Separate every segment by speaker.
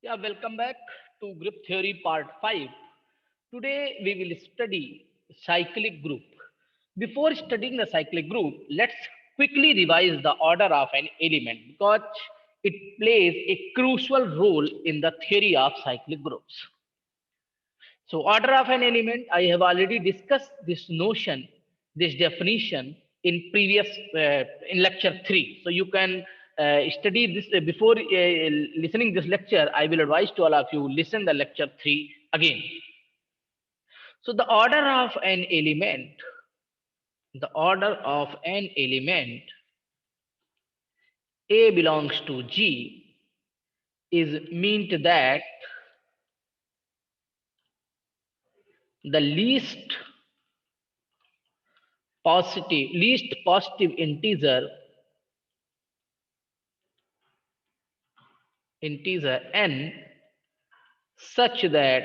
Speaker 1: Yeah, welcome back to Group Theory Part 5. Today we will study cyclic group. Before studying the cyclic group, let's quickly revise the order of an element because it plays a crucial role in the theory of cyclic groups. So, order of an element, I have already discussed this notion, this definition in previous in lecture 3. So, you can study this before listening this lecture. I will advise to all of you listen the lecture 3 again. So, the order of an element A belongs to G is meant that the least positive integer n such that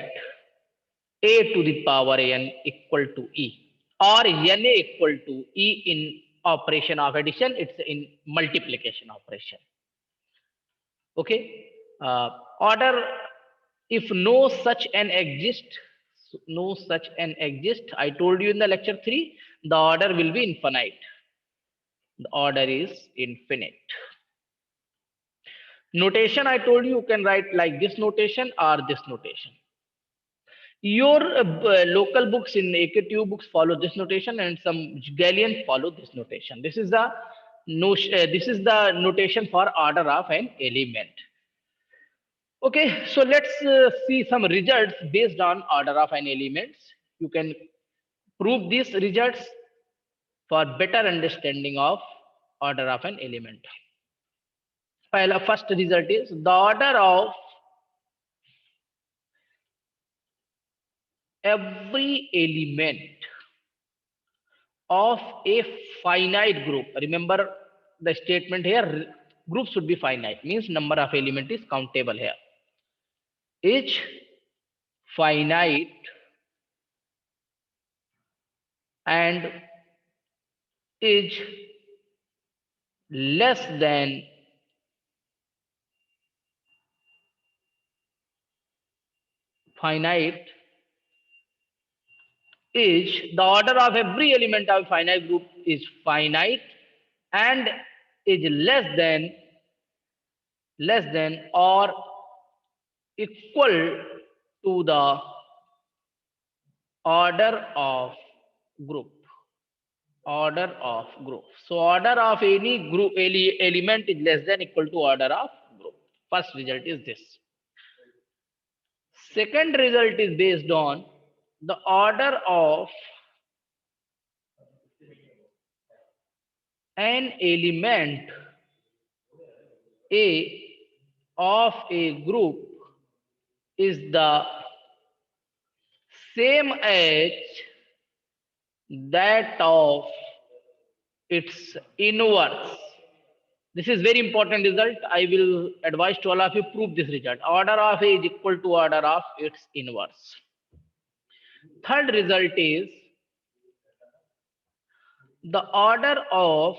Speaker 1: a to the power n equal to e or n equal to e in operation of addition, it's in multiplication operation. Okay. Order, if no such n exists, I told you in the lecture 3, the order will be infinite. The order is infinite. Notation, I told you can write like this notation or this notation. Your local books in AKTU books follow this notation, and some Galleon follow this notation. This is the notation for order of an element. Okay, so let's see some results based on order of an elements. You can prove these results for better understanding of order of an element. First result is the order of every element of a finite group. Remember the statement here, group should be finite, means number of element is countable here. Is finite and is less than finite is the order of every element of finite group is finite and is less than or equal to the order of group. So order of any group element is less than equal to order of group. First result is this. Second result is based on the order of an element A of a group is the same as that of its inverse. This is very important result. I will advise to all of you prove this result. Order of A is equal to order of its inverse. Third result is the order of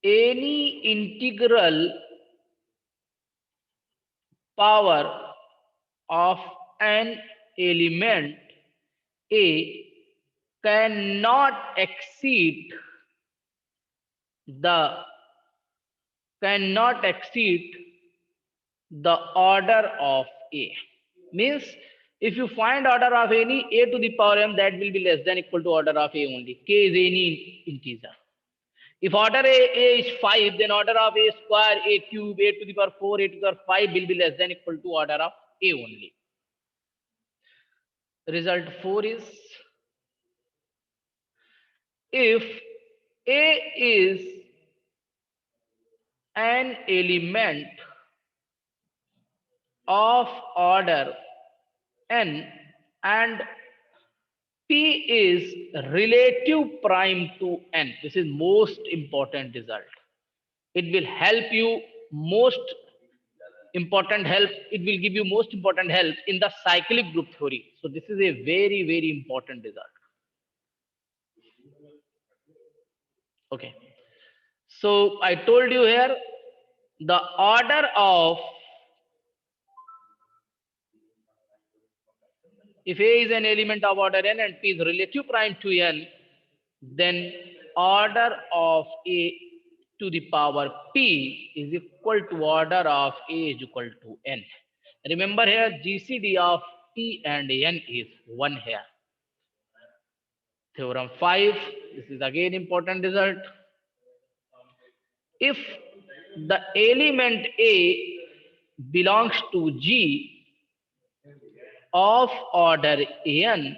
Speaker 1: any integral power of an element A cannot exceed the cannot exceed the order of A. Means if you find order of any A to the power m, that will be less than equal to order of A only. K is any integer. If order A is 5, then order of A square, A cube, A to the power 4, A to the power 5 will be less than equal to order of A only. Result 4 is if A is an element of order n and P is relative prime to n. This is most important result. It will help you most important help. It will give you most important help in the cyclic group theory. So this is a very, very important result. Okay. So I told you here the order of, if A is an element of order n and P is relative prime to n, then order of A to the power P is equal to order of A is equal to n. Remember here GCD of P and n is 1 here. Theorem 5, this is again important result. If the element A belongs to G of order n,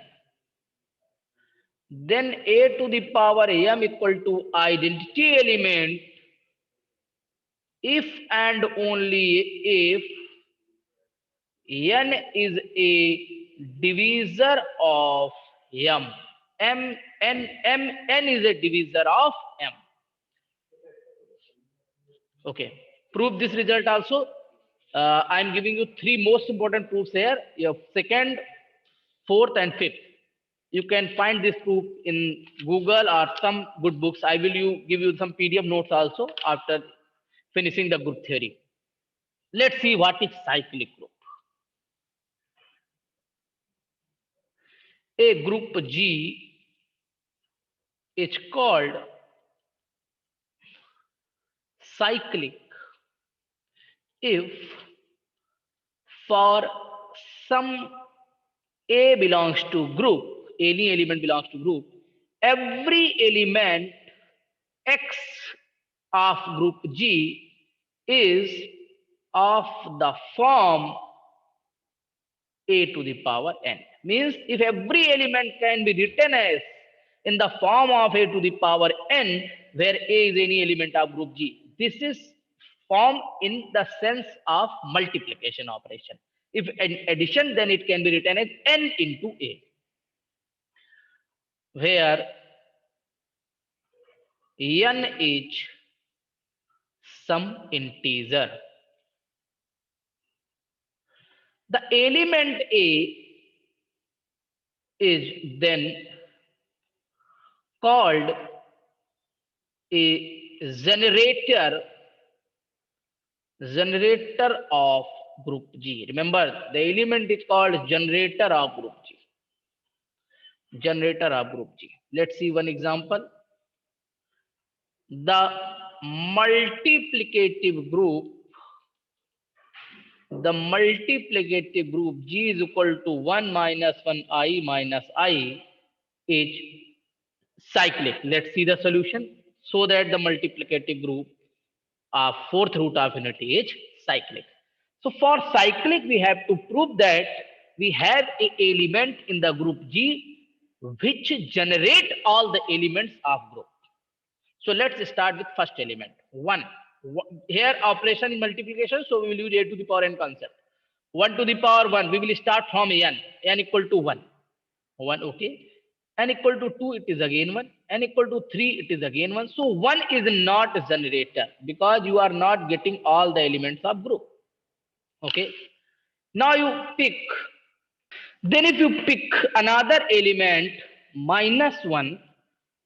Speaker 1: then A to the power m equal to identity element if and only if n is a divisor of m. N is a divisor of m. Okay, prove this result also. I am giving you three most important proofs here. Your second, fourth, and fifth. You can find this proof in Google or some good books. I will give you some PDF notes also after finishing the group theory. Let's see what is cyclic group. A group G is called cyclic if for some A belongs to group, any element belongs to group, every element X of group G is of the form A to the power n. Means if every element can be written as in the form of A to the power n, where A is any element of group G, this is form in the sense of multiplication operation. If an addition, then it can be written as n into A, where n is some integer. The element A is then called a generator of group G. Remember, the element is called generator of group G. Generator of group G. Let's see one example. The multiplicative group G is equal to 1 minus 1I minus I is cyclic. Let's see the solution. So that the multiplicative group of fourth root of unity is cyclic. So for cyclic, we have to prove that we have an element in the group G which generate all the elements of group. So let's start with first element 1. Here operation in multiplication, so we will use A to the power n concept. 1 to the power 1, we will start from n equal to 1. 1, okay. N equal to 2, it is again 1. N equal to 3, it is again 1. So 1 is not a generator because you are not getting all the elements of group. Okay. Now you pick. Then if you pick another element minus 1,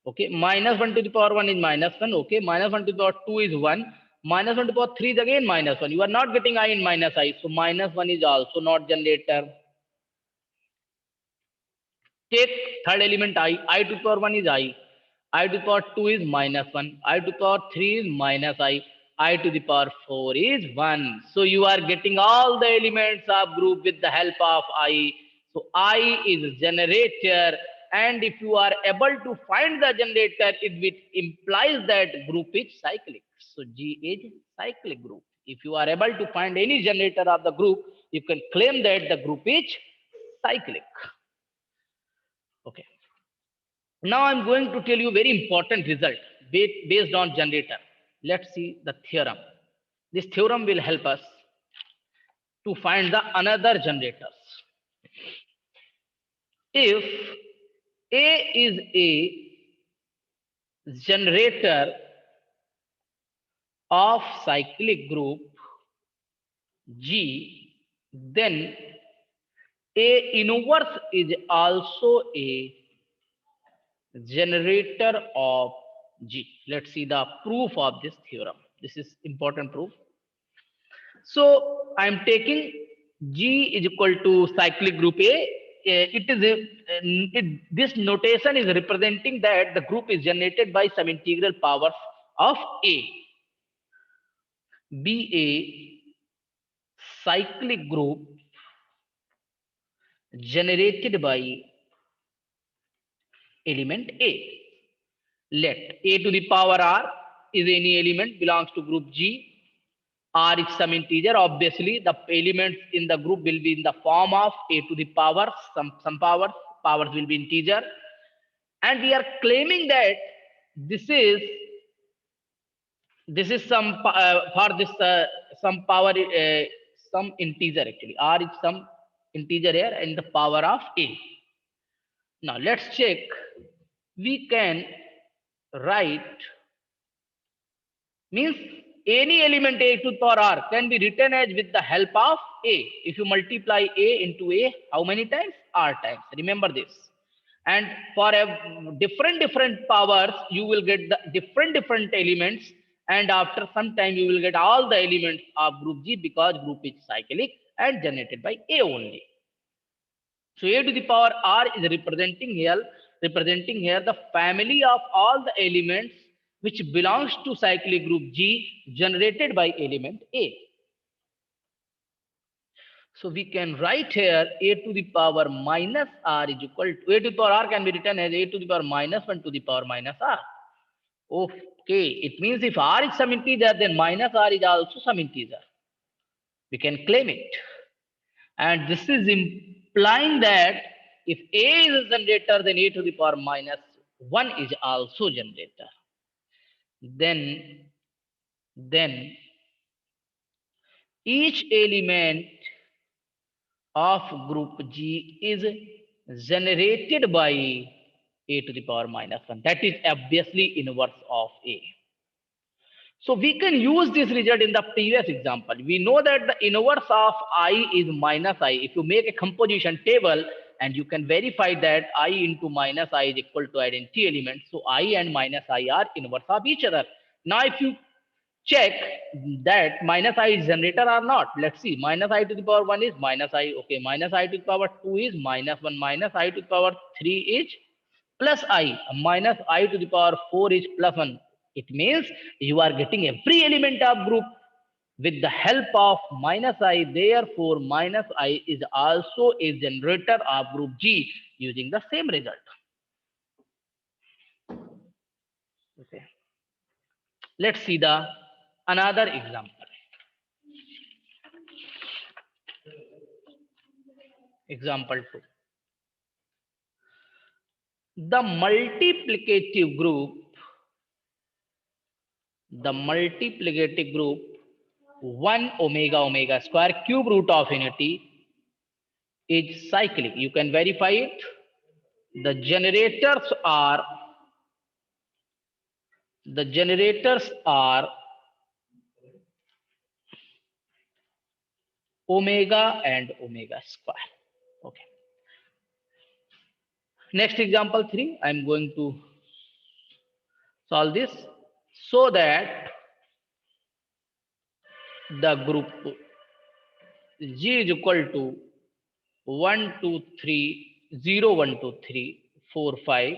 Speaker 1: okay, minus 1 to the power 1 is minus 1, okay, minus 1 to the power 2 is 1, minus 1 to the power 3 is again minus 1. You are not getting I in minus I, so minus 1 is also not generator. Take third element I to the power 1 is I to the power 2 is minus 1, I to the power 3 is minus I to the power 4 is 1. So you are getting all the elements of group with the help of I. So I is generator, and if you are able to find the generator, it implies that group is cyclic. So G is cyclic group. If you are able to find any generator of the group, you can claim that the group is cyclic. Okay. Now I'm going to tell you very important result based on generator. Let's see the theorem. This theorem will help us to find the another generators. If A is a generator of cyclic group G, then A inverse is also a generator of G. Let's see the proof of this theorem. This is important proof. So I am taking G is equal to cyclic group A. This notation is representing that the group is generated by some integral powers of A. Be a cyclic group generated by element A. Let A to the power R is any element belongs to group G. R is some integer. Obviously, the elements in the group will be in the form of A to the power, some powers will be integer. And we are claiming that this is some for this some power, some integer actually. R is some integer here in the power of A. Now let's check. We can write, means any element A to the power R can be written as with the help of A. If you multiply A into A, how many times? R times. Remember this. And for a different powers, you will get the different elements. And after some time, you will get all the elements of group G, because group is cyclic and generated by A only. So A to the power R is representing here the family of all the elements which belongs to cyclic group G generated by element A. So we can write here A to the power minus R is equal to, A to the power R can be written as A to the power minus 1 to the power minus R. Okay, it means if R is some integer, then minus R is also some integer. We can claim it. And this is implying that if A is a generator, then A to the power minus 1 is also generator. Then each element of group G is generated by A to the power minus 1. That is obviously inverse of A. So we can use this result in the previous example. We know that the inverse of I is minus I. If you make a composition table and you can verify that I into minus I is equal to identity element. So I and minus I are inverse of each other. Now if you check that minus I is generator or not, let's see. Minus I to the power 1 is minus I. Okay, minus I to the power 2 is minus 1. Minus I to the power 3 is plus I. Minus I to the power 4 is plus 1. It means you are getting every element of group with the help of minus I. Therefore, minus I is also a generator of group G using the same result. Okay. Let's see the another example. Example 2. The multiplicative group 1 omega omega square cube root of unity is cyclic. You can verify it. The generators are omega and omega square. Okay. Next example 3. I am going to solve this so that the group G is equal to 1, 2, 3, 0, 1, 2, 3, 4, 5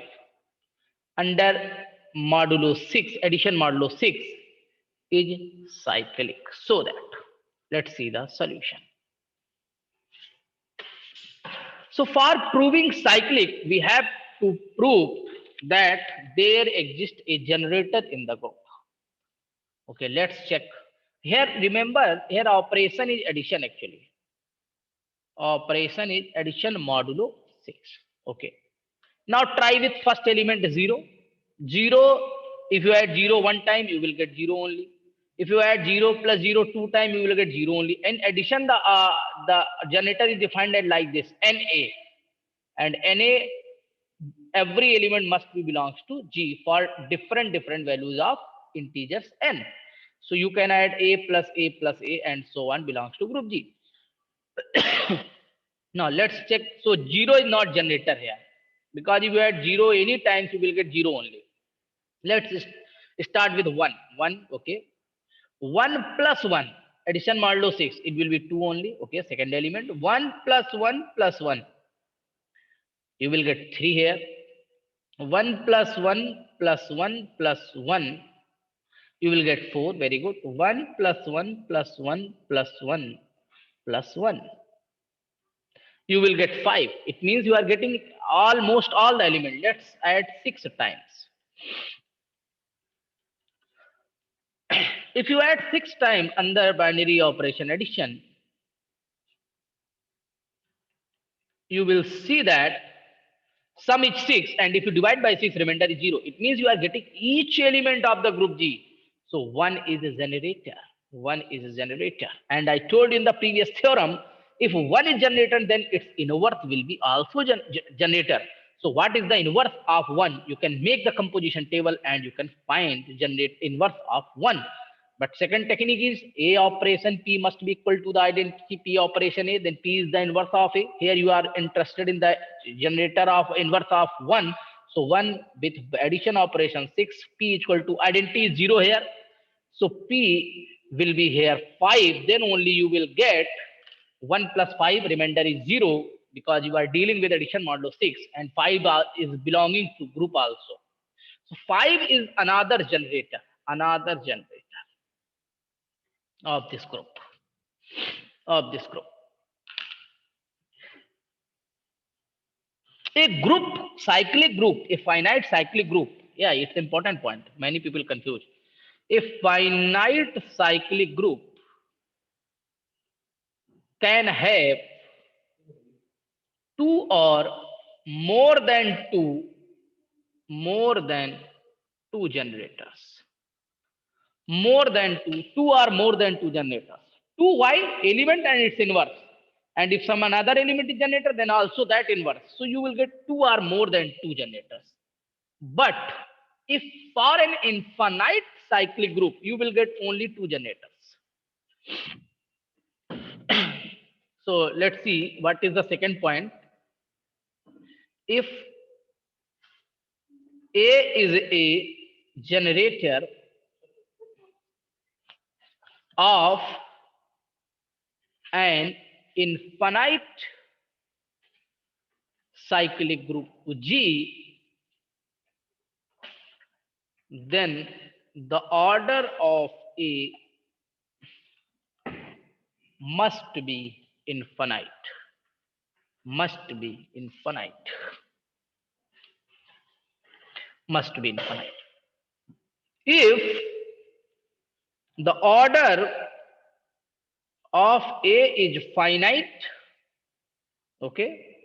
Speaker 1: under modulo 6, addition modulo 6 is cyclic. So that, let's see the solution. So for proving cyclic, we have to prove that there exists a generator in the group. Okay, let's check. Here, remember, here operation is addition actually. Operation is addition modulo 6. Okay. Now try with first element 0. 0, if you add 0 one time, you will get 0 only. If you add 0 plus 0 two times, you will get 0 only. In addition, the generator is defined like this, NA. And NA, every element must be belongs to G for different values of integers n. So you can add A plus A and so on belongs to group G. Now let's check. So 0 is not generator here, because if you add 0 any times, you will get 0 only. Let's start with 1. Okay. 1 plus 1. addition modulo 6, it will be 2 only. Okay, second element, 1 plus 1 plus 1, you will get 3 here. 1 plus 1 plus 1 plus 1, you will get 4. Very good. 1 plus 1 plus 1 plus 1 plus 1, you will get 5. It means you are getting almost all the elements. Let's add 6 times. If you add 6 times under binary operation addition, you will see that sum is 6, and if you divide by 6, remainder is 0. It means you are getting each element of the group G. So 1 is a generator. 1 is a generator. And I told you in the previous theorem, if 1 is generator, then its inverse will be also generator. So what is the inverse of 1? You can make the composition table and you can find generate inverse of 1. But second technique is A operation P must be equal to the identity P operation A, then P is the inverse of A. Here you are interested in the generator of inverse of 1. So 1 with addition operation 6, P equal to identity is 0 here. So P will be here 5, then only you will get 1 plus 5, remainder is 0, because you are dealing with addition modulo 6, and 5 is belonging to group also. So 5 is another generator of this group. A group, cyclic group, a finite cyclic group. Yeah, it's important point. Many people confuse. A finite cyclic group can have two or more than two generators. Two or more than two generators. Two why? Element and its inverse. And if some another element is generator, then also that inverse. So you will get two or more than two generators. But if for an infinite cyclic group, you will get only two generators. So let's see what is the second point. If A is a generator of an infinite cyclic group G, then the order of A must be infinite. Must be infinite. If the order of A is finite, okay,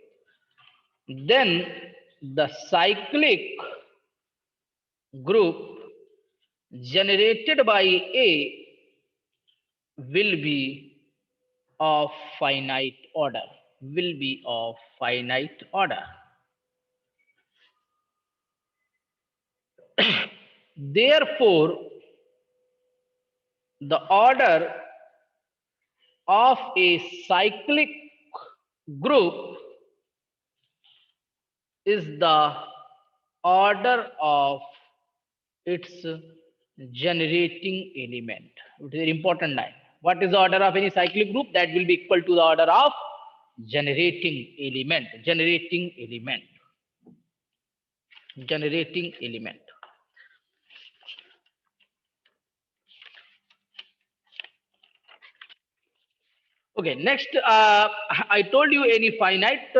Speaker 1: then the cyclic group generated by A will be of finite order. Therefore, the order of a cyclic group is the order of its generating element. It is an important line. What is the order of any cyclic group? That will be equal to the order of generating element. Okay, next, I told you any finite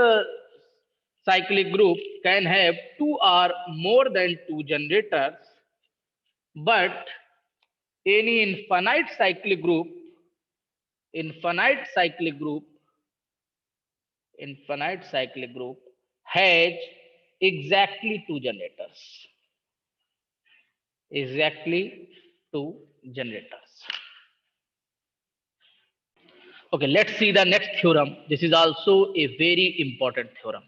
Speaker 1: cyclic group can have two or more than two generators, but any infinite cyclic group has exactly two generators. Okay, let's see the next theorem. This is also a very important theorem.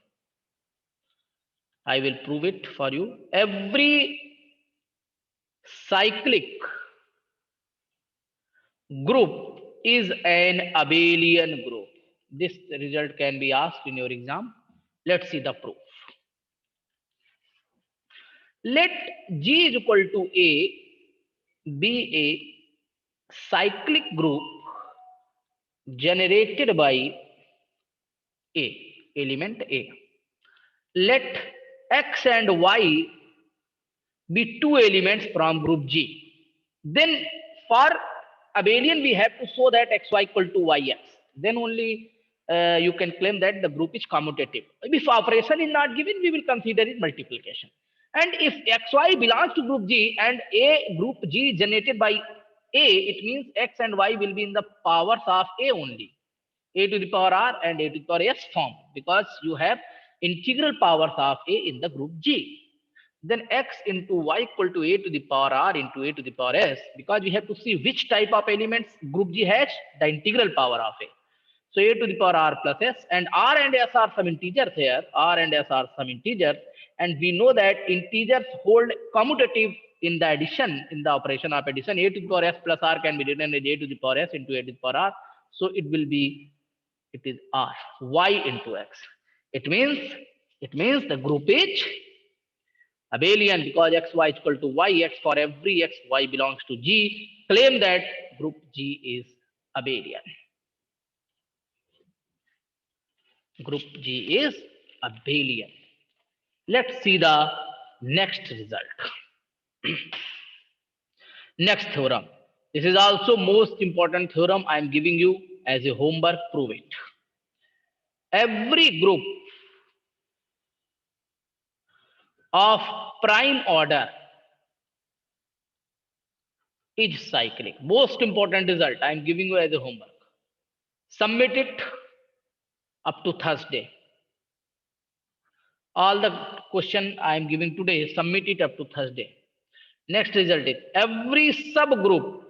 Speaker 1: I will prove it for you. Every cyclic group is an abelian group. This result can be asked in your exam. Let's see the proof. Let G is equal to A be a cyclic group generated by A, element A. Let X and Y be two elements from group G. Then for abelian, we have to show that xy equal to yx. Then only you can claim that the group is commutative. If operation is not given, we will consider it multiplication. And if xy belongs to group G and A group G is generated by A, it means x and y will be in the powers of A only. A to the power r and A to the power s form, because you have integral powers of A in the group G. Then x into y equal to A to the power r into A to the power s, because we have to see which type of elements group G has, the integral power of A. So A to the power r plus s, and r and s are some integers here, r and s are some integers, and we know that integers hold commutative in the addition, in the operation of addition. A to the power s plus r can be written as A to the power s into A to the power r. So it will be, it is r, y into x. It means the group is abelian, because xy is equal to yx. For every x, y belongs to G. Claim that group G is abelian. Group G is abelian. Let's see the next result. Next theorem. This is also most important theorem I am giving you as a homework. Prove it. Every group of prime order is cyclic. Most important result I am giving you as a homework. Submit it up to Thursday. All the question I am giving today, submit it up to Thursday. Next result is every subgroup,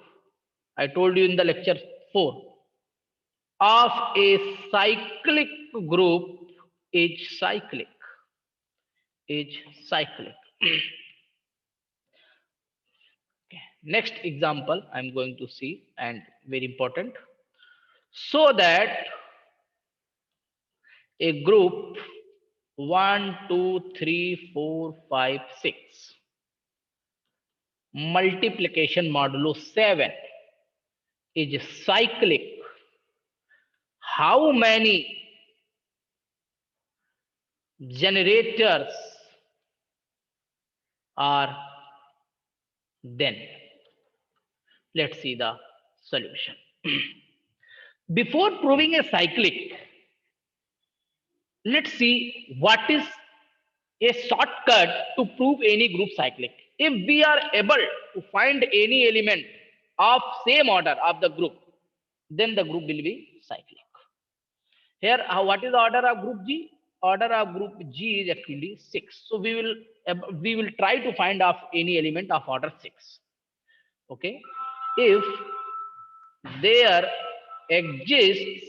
Speaker 1: I told you in the lecture 4, of a cyclic group is cyclic. Okay. Next example I am going to see, and very important. So that a group 1, 2, 3, 4, 5, 6 multiplication modulo 7 is cyclic. How many generators are then? Let's see the solution. Before proving a cyclic, let's see what is a shortcut to prove any group cyclic. If we are able to find any element of same order of the group, then the group will be cyclic. Here, what is the order of group G? Order of group G is actually 6. So we will try to find of any element of order 6. Okay. If there exists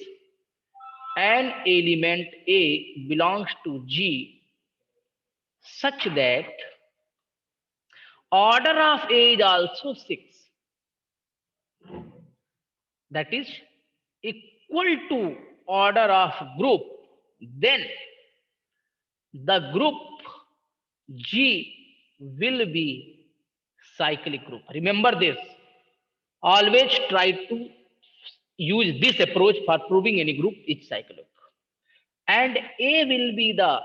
Speaker 1: an element A belongs to G such that order of A is also 6, that is equal to order of group, then the group G will be cyclic group. Remember this. Always try to use this approach for proving any group is cyclic. And A will be the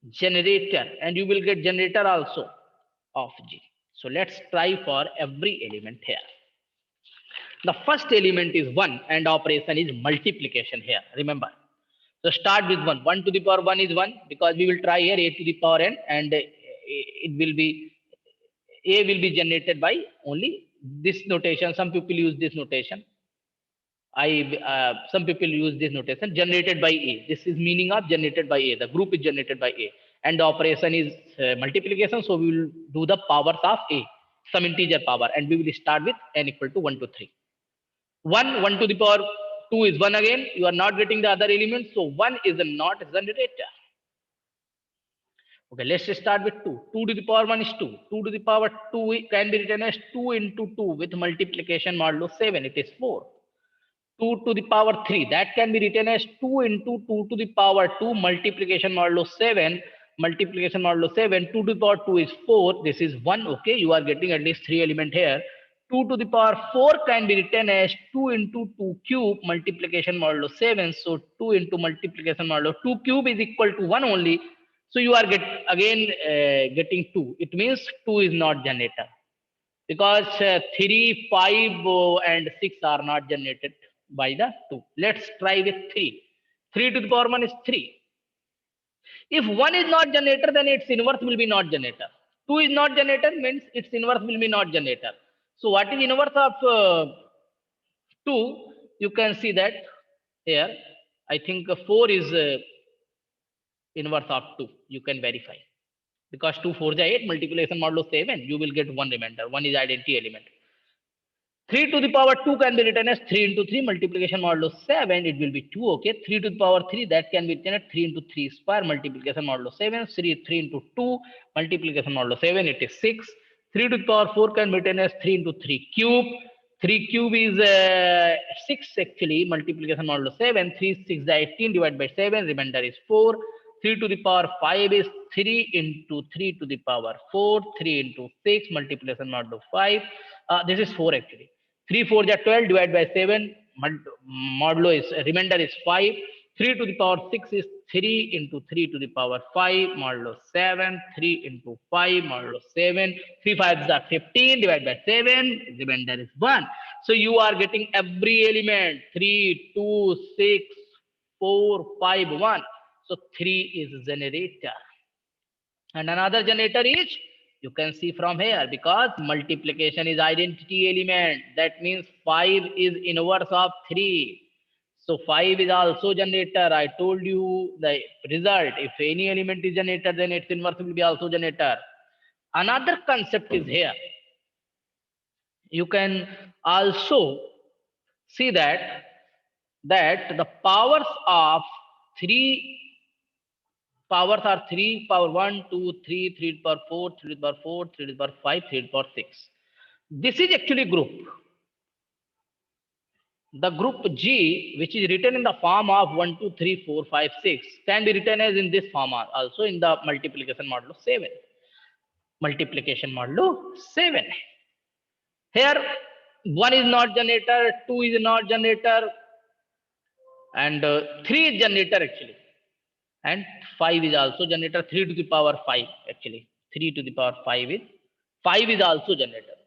Speaker 1: generator, and you will get generator also of G. So let's try for every element here. The first element is 1 and operation is multiplication here. Remember. So start with 1. 1 to the power 1 is 1, because we will try here A to the power n, and it will be, A will be generated by only this notation. Some people use this notation. Some people use this notation, generated by A. This is meaning of generated by A. The group is generated by A, and the operation is multiplication. So we will do the powers of A, some integer power, and we will start with n equal to 1 to 3. 1 to the power 2 is 1 again. You are not getting the other elements, so 1 is not a generator. Okay, let's start with 2. 2 to the power 1 is 2. 2 to the power 2 can be written as 2 into 2 with multiplication modulo 7. It is 4. 2 to the power 3, that can be written as 2 into 2 to the power 2 multiplication modulo 7. Multiplication modulo 7. 2 to the power 2 is 4. This is 1. Okay, you are getting at least 3 element here. 2 to the power 4 can be written as 2 into 2 cube multiplication modulo 7. So 2 into multiplication modulo 2 cube is equal to 1 only. So you are getting 2. It means 2 is not generator because 3, 5 and 6 are not generated by the 2. Let's try with 3. 3 to the power 1 is 3. If 1 is not generator, then its inverse will be not generator. 2 is not generator means its inverse will be not generator. So what is inverse of 2? You can see that here. I think 4 is inverse of 2. You can verify. Because 2 4 is 8, multiplication modulo 7, you will get 1 remainder. 1 is identity element. 3 to the power 2 can be written as 3 into 3 multiplication modulo 7. It will be 2. Okay. 3 to the power 3, that can be written as 3 into 3 square multiplication modulo 7. 3 into 2 multiplication modulo 7. It is 6. 3 to the power 4 can be written as 3 into 3 cube. 3 cube is 6 actually. Multiplication modulo 7. 3 6 is 18 divided by 7. Remainder is 4. 3 to the power 5 is 3 into 3 to the power 4. 3 into 6 multiplication modulo 5. This is 4 actually. 3 4 is 12 divided by 7. Modulo is remainder is 5. 3 to the power 6 is 3 into 3 to the power 5 modulo 7. 3 into 5 modulo 7. 3 5 is 15 divided by 7. Remainder is 1. So you are getting every element 3, 2, 6, 4, 5, 1. So 3 is generator. And another generator is, you can see from here, because multiplication is identity element. That means 5 is inverse of 3. So 5 is also generator. I told you the result. If any element is generator, then its inverse will be also generator. Another concept is here. You can also see that the powers of 3 powers are 3, power 1, 2, 3, 3 to the power 4, 3 to the power 4, 3 to the power 5, 3 to the power 6. This is actually group. The group G, which is written in the form of 1, 2, 3, 4, 5, 6, can be written as in this form also in the multiplication modulo 7. Multiplication modulo 7. Here, 1 is not generator, 2 is not generator, and 3 is generator actually. And 5 is also generator. 3 to the power 5 actually. 3 to the power 5 is also generator.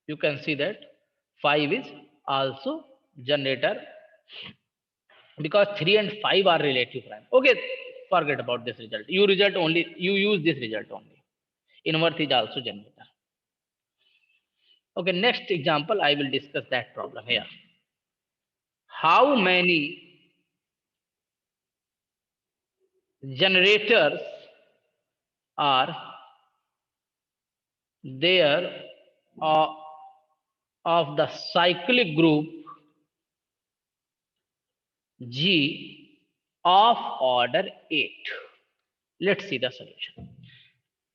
Speaker 1: You can see that 5 is also generator because 3 and 5 are relative prime. Okay, forget about this result. You use this result only. Inverse is also generator. Okay, next example, I will discuss that problem here. How many generators are there of the cyclic group G of order 8? Let's see the solution.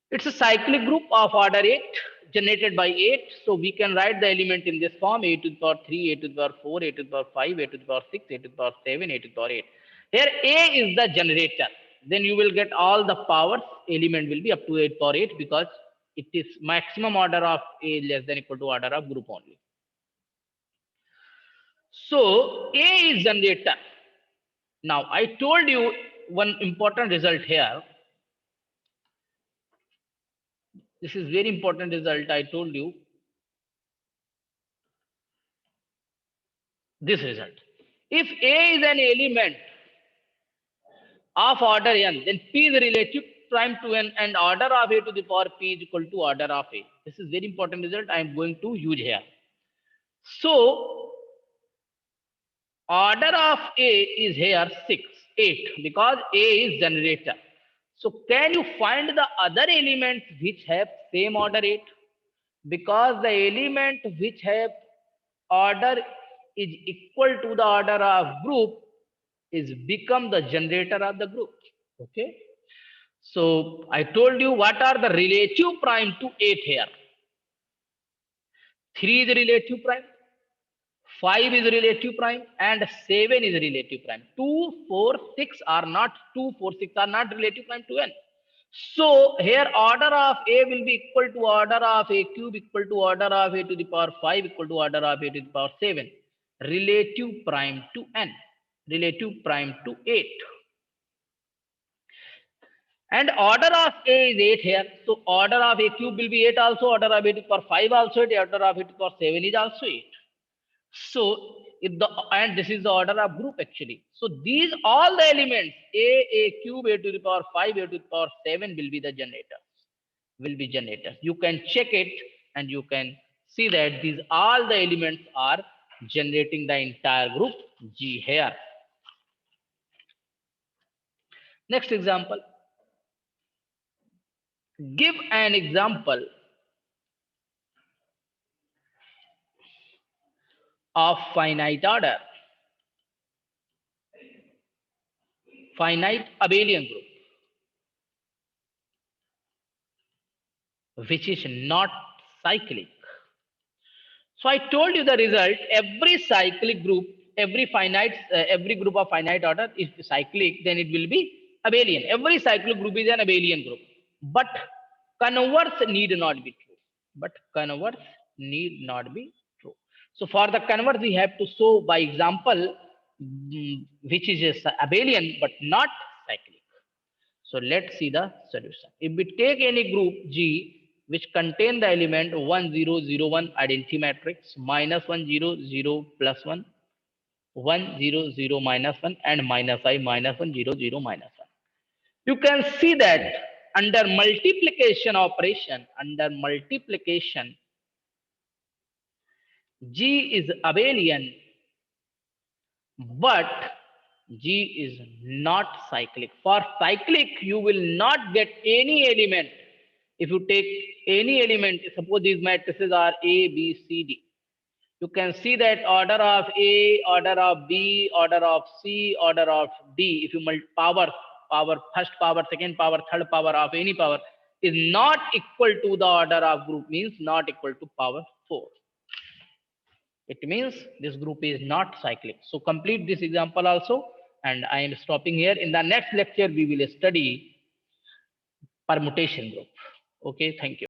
Speaker 1: It's a cyclic group of order 8 generated by 8. So we can write the element in this form: a to the power 3, a to the power 4, a to the power 5, a to the power 6, a to the power 7, a to the power 8. Here a is the generator. Then you will get all the powers. Element will be up to 8 power 8 because it is maximum order of a less than equal to order of group only. So a is generator. Now I told you one important result here. This is very important result. I told you this result. If A is an element of order n, then P is relative prime to n and order of A to the power P is equal to order of A. This is very important result I am going to use here. So order of A is here 8 because A is generator. So can you find the other elements which have same order 8? Because the element which have order is equal to the order of group is become the generator of the group. Okay. So I told you what are the relative prime to 8 here. 3 is relative prime, 5 is relative prime, and 7 is relative prime. 2, 4, 6 are not relative prime to n. So here order of A will be equal to order of A cube equal to order of A to the power 5 equal to order of A to the power 7. Relative prime to n. Relative prime to 8. And order of A is 8 here. So order of A cube will be 8 also. Order of A to the power 5 also 8. Order of A to the power 7 is also 8. So if the and this is the order of group actually. So these all the elements A cube, A to the power 5, A to the power 7 will be the generators. You can check it and you can see that these all the elements are generating the entire group G here. Next example. Give an example of finite order, finite abelian group, which is not cyclic. So I told you the result. Every cyclic group, every group of finite order is cyclic, then it will be abelian. Every cyclic group is an abelian group. But converse need not be true. So for the converse, we have to show by example, which is abelian but not cyclic. So let's see the solution. If we take any group G which contain the element 1 0 0 1 identity matrix, minus 1 0 0 plus 1, 1 0 0 minus 1, and minus I minus 1 0 0 minus 1. You can see that under multiplication operation, G is abelian, but G is not cyclic. For cyclic, you will not get any element. If you take any element, suppose these matrices are A, B, C, D. You can see that order of A, order of B, order of C, order of D, if you power, first power, second power, third power of any power is not equal to the order of group, means not equal to power 4. It means this group is not cyclic. So complete this example also, and I am stopping here. In the next lecture, we will study permutation group. Okay, thank you.